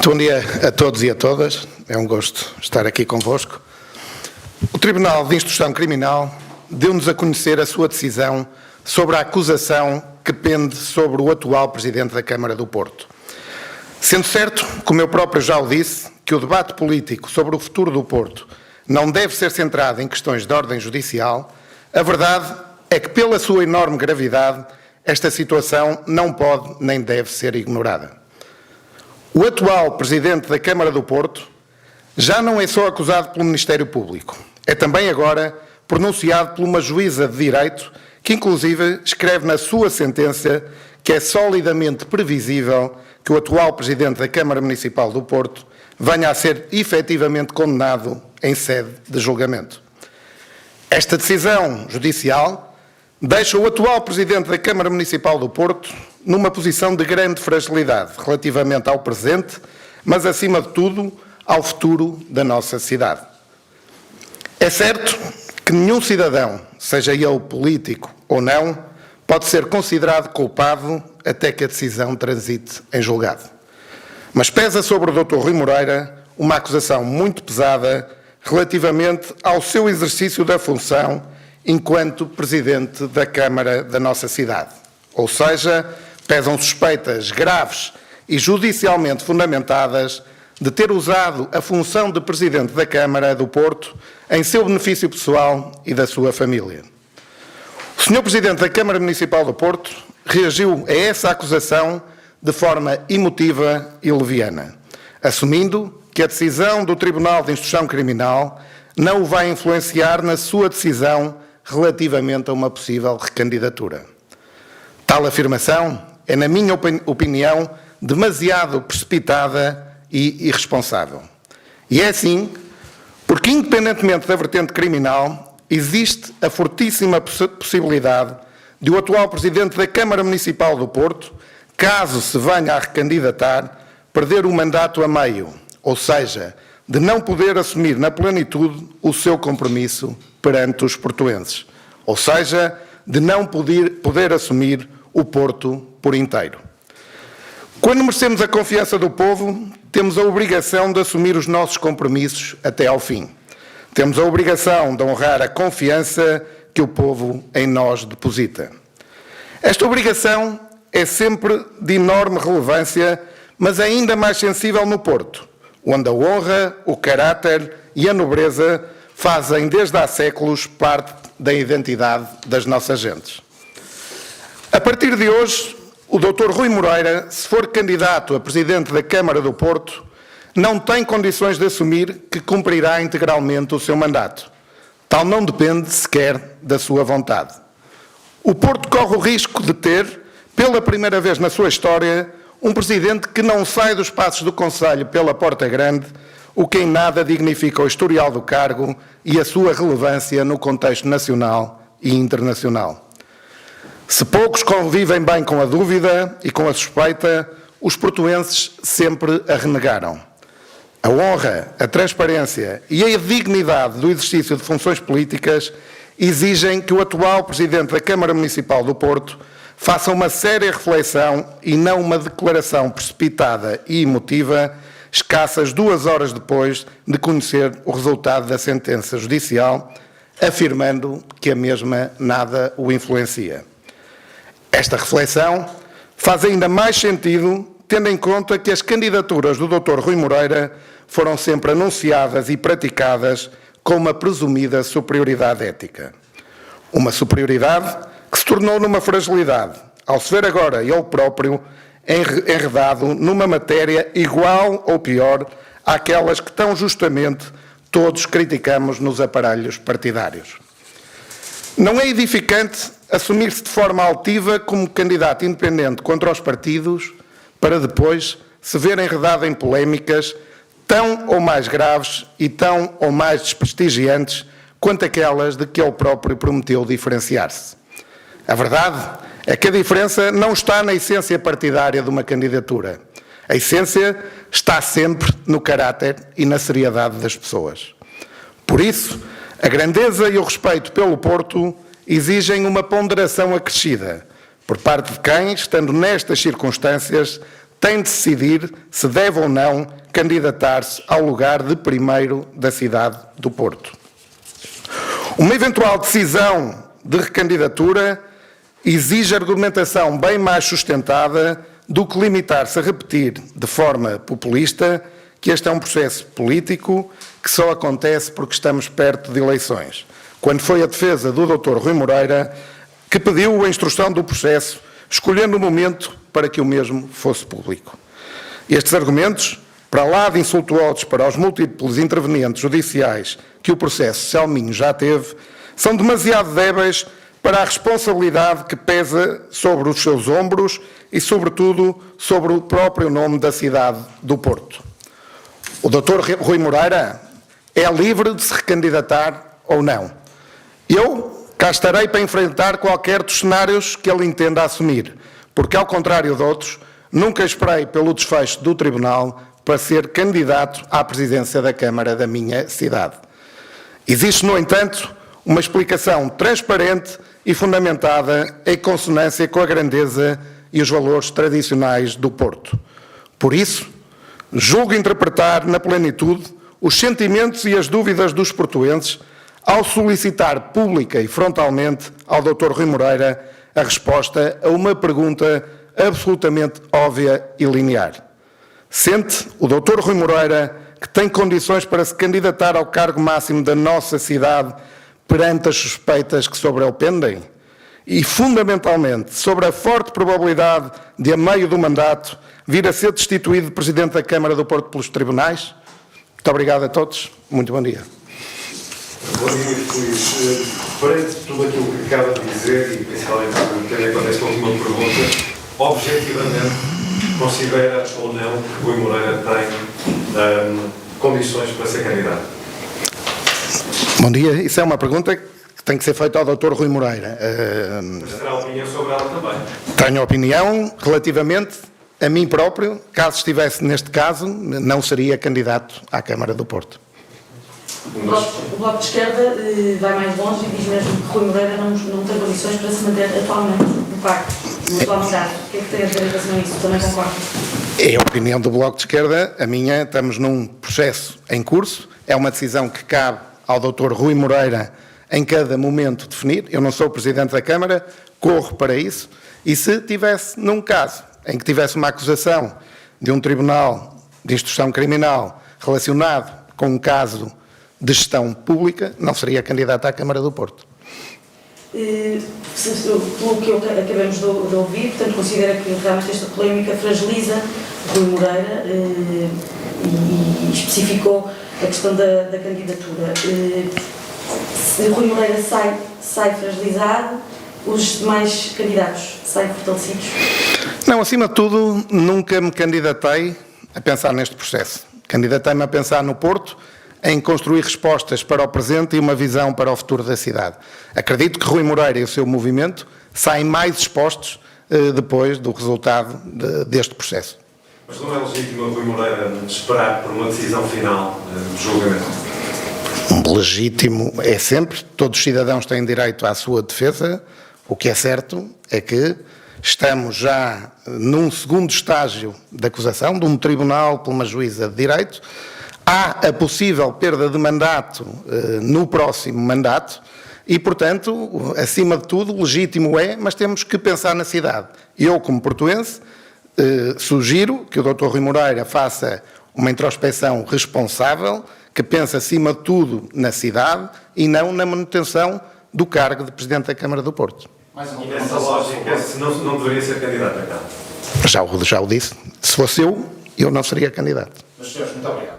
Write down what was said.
Muito bom dia a todos e a todas. É um gosto estar aqui convosco. O Tribunal de Instrução Criminal deu-nos a conhecer a sua decisão sobre a acusação que pende sobre o atual Presidente da Câmara do Porto. Sendo certo, como eu próprio já o disse, que o debate político sobre o futuro do Porto não deve ser centrado em questões de ordem judicial, a verdade é que, pela sua enorme gravidade, esta situação não pode nem deve ser ignorada. O atual Presidente da Câmara do Porto já não é só acusado pelo Ministério Público, é também agora pronunciado por uma juíza de direito que, inclusive, escreve na sua sentença que é solidamente previsível que o atual Presidente da Câmara Municipal do Porto venha a ser efetivamente condenado em sede de julgamento. Esta decisão judicial deixa o atual Presidente da Câmara Municipal do Porto numa posição de grande fragilidade relativamente ao presente, mas, acima de tudo, ao futuro da nossa cidade. É certo que nenhum cidadão, seja ele político ou não, pode ser considerado culpado até que a decisão transite em julgado. Mas pesa sobre o Dr. Rui Moreira uma acusação muito pesada relativamente ao seu exercício da função enquanto Presidente da Câmara da nossa cidade. Ou seja, pesam suspeitas graves e judicialmente fundamentadas de ter usado a função de Presidente da Câmara do Porto em seu benefício pessoal e da sua família. O Sr. Presidente da Câmara Municipal do Porto reagiu a essa acusação de forma emotiva e leviana, assumindo que a decisão do Tribunal de Instrução Criminal não o vai influenciar na sua decisão relativamente a uma possível recandidatura. Tal afirmação é, na minha opinião, demasiado precipitada e irresponsável. E é assim porque, independentemente da vertente criminal, existe a fortíssima possibilidade de o atual Presidente da Câmara Municipal do Porto, caso se venha a recandidatar, perder o mandato a meio, ou seja, de não poder assumir na plenitude o seu compromisso perante os portuenses, ou seja, de não poder assumir o Porto por inteiro. Quando merecemos a confiança do povo, temos a obrigação de assumir os nossos compromissos até ao fim. Temos a obrigação de honrar a confiança que o povo em nós deposita. Esta obrigação é sempre de enorme relevância, mas ainda mais sensível no Porto, onde a honra, o caráter e a nobreza fazem desde há séculos parte da identidade das nossas gentes. A partir de hoje, o Dr. Rui Moreira, se for candidato a Presidente da Câmara do Porto, não tem condições de assumir que cumprirá integralmente o seu mandato. Tal não depende sequer da sua vontade. O Porto corre o risco de ter, pela primeira vez na sua história, um Presidente que não sai dos passos do Conselho pela porta grande, o que em nada dignifica o historial do cargo e a sua relevância no contexto nacional e internacional. Se poucos convivem bem com a dúvida e com a suspeita, os portuenses sempre a renegaram. A honra, a transparência e a dignidade do exercício de funções políticas exigem que o atual Presidente da Câmara Municipal do Porto faça uma séria reflexão e não uma declaração precipitada e emotiva, escassas 2 horas depois de conhecer o resultado da sentença judicial, afirmando que a mesma nada o influencia. Esta reflexão faz ainda mais sentido, tendo em conta que as candidaturas do Dr. Rui Moreira foram sempre anunciadas e praticadas com uma presumida superioridade ética. Uma superioridade que se tornou numa fragilidade, ao se ver agora ele próprio enredado numa matéria igual ou pior àquelas que tão justamente todos criticamos nos aparelhos partidários. Não é edificante assumir-se de forma altiva como candidato independente contra os partidos para depois se ver enredado em polémicas tão ou mais graves e tão ou mais desprestigiantes quanto aquelas de que ele próprio prometeu diferenciar-se. A verdade é que a diferença não está na essência partidária de uma candidatura. A essência está sempre no caráter e na seriedade das pessoas. Por isso, a grandeza e o respeito pelo Porto exigem uma ponderação acrescida, por parte de quem, estando nestas circunstâncias, tem de decidir se deve ou não candidatar-se ao lugar de primeiro da cidade do Porto. Uma eventual decisão de recandidatura exige argumentação bem mais sustentada do que limitar-se a repetir de forma populista que este é um processo político que só acontece porque estamos perto de eleições, quando foi a defesa do Dr. Rui Moreira que pediu a instrução do processo, escolhendo o momento para que o mesmo fosse público. Estes argumentos, para lá de insultuosos para os múltiplos intervenientes judiciais que o processo Selminho já teve, são demasiado débeis para a responsabilidade que pesa sobre os seus ombros e, sobretudo, sobre o próprio nome da cidade do Porto. O Dr. Rui Moreira é livre de se recandidatar ou não. Eu cá estarei para enfrentar qualquer dos cenários que ele entenda assumir, porque, ao contrário de outros, nunca esperei pelo desfecho do Tribunal para ser candidato à presidência da Câmara da minha cidade. Existe, no entanto, uma explicação transparente e fundamentada em consonância com a grandeza e os valores tradicionais do Porto. Por isso, julgo interpretar na plenitude os sentimentos e as dúvidas dos portuenses ao solicitar pública e frontalmente ao Dr. Rui Moreira a resposta a uma pergunta absolutamente óbvia e linear. Sente o Dr. Rui Moreira que tem condições para se candidatar ao cargo máximo da nossa cidade perante as suspeitas que sobre ele pendem? E, fundamentalmente, sobre a forte probabilidade de, a meio do mandato, vir a ser destituído de Presidente da Câmara do Porto pelos tribunais? Muito obrigado a todos. Muito bom dia. Bom dia, Luís. Perante tudo aquilo que acaba de dizer, e principalmente tendo em conta esta última pergunta, objetivamente, considera ou não que Rui Moreira tem condições para ser candidato? Bom dia. Isso é uma pergunta que tem que ser feita ao Dr. Rui Moreira. Mas terá opinião sobre ela também? Tenho opinião relativamente a mim próprio. Caso estivesse neste caso, não seria candidato à Câmara do Porto. O Bloco de Esquerda vai mais longe e diz mesmo que Rui Moreira não tem condições para se manter atualmente no cargo, no atual mandato. O que é que tem a dizer em relação a isso? Também concordo? É a opinião do Bloco de Esquerda, a minha. Estamos num processo em curso, é uma decisão que cabe ao Dr. Rui Moreira em cada momento definir. Eu não sou Presidente da Câmara, corro para isso, e se tivesse num caso em que tivesse uma acusação de um tribunal de instrução criminal relacionado com um caso de gestão pública, não seria candidato à Câmara do Porto. Pelo que acabamos de ouvir, portanto, considera que realmente esta polémica fragiliza Rui Moreira e especificou a questão da candidatura. Se Rui Moreira sai fragilizado, os demais candidatos saem fortalecidos? Não, acima de tudo, nunca me candidatei a pensar neste processo. Candidatei-me a pensar no Porto, em construir respostas para o presente e uma visão para o futuro da cidade. Acredito que Rui Moreira e o seu movimento saem mais expostos depois do resultado deste processo. Mas não é legítimo Rui Moreira esperar por uma decisão final de julgamento? Legítimo é sempre, todos os cidadãos têm direito à sua defesa. O que é certo é que estamos já num segundo estágio de acusação, de um tribunal por uma juíza de direito. Há a possível perda de mandato no próximo mandato e, portanto, acima de tudo, legítimo é, mas temos que pensar na cidade. Eu, como portuense, sugiro que o Dr. Rui Moreira faça uma introspecção responsável, que pense, acima de tudo, na cidade e não na manutenção do cargo de Presidente da Câmara do Porto. E nessa lógica, se não deveria ser candidato a cá? Já o disse. Se fosse eu não seria candidato. Mas, senhores, muito obrigado.